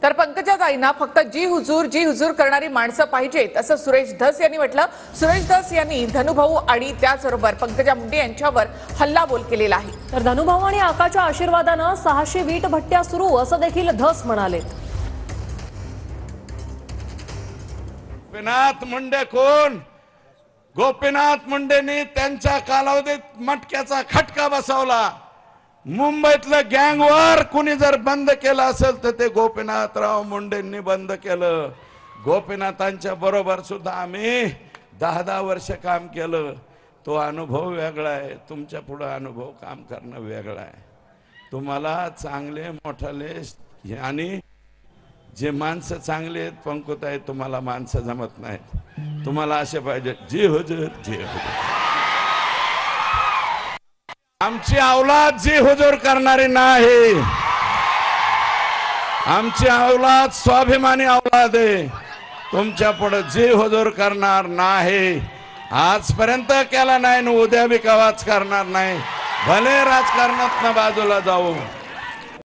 तर पंकजाताईंना फक्त जी हुजूर करणारी माणसं पाहिजेत असं सुरेश धस यांनी म्हटलं। सुरेश धस यांनी धनुभाऊ आणि त्याचबरोबर पंकजा मुंडे यांच्यावर हल्लाबोल केलेला आहे। तर धनुभाऊ आणि आकाच्या आशीर्वादानं 600 वीट भट्ट्या सुरू असं देखील धस म्हणालेत। गोपीनाथ मुंडे कोण? गोपीनाथ मुंडेंनी त्यांच्या कालावधीत मटक्याचा खटका बसवला। मुंबईतलं गँगवर कुणी जर बंद केलं असेल तर ते गोपीनाथराव मुंडेंनी बंद केलं। गोपीनाथांच्या बरोबर सुद्धा आम्ही 10 वर्ष काम केलं। तो अनुभव वेगळा आहे, तुमच्या पुढे अनुभव काम करणं वेगळं आहे। तुम्हाला चांगले मोठाले आणि जे माणसं चांगले आहेत पंकुताई, तुम्हाला माणसं जमत नाहीत, तुम्हाला असे पाहिजे जी हुजूर जी हुजूर। आमची औलाद जी हुजूर करणारी नाही, आमची औलाद स्वाभिमानी औलाद आहे, तुमच्या पुढे जी हुजूर करणार नाही। आजपर्यंत केला नाही, उद्या बी कवाच करणार नाही, भले राजकारणात बाजूला जाऊ।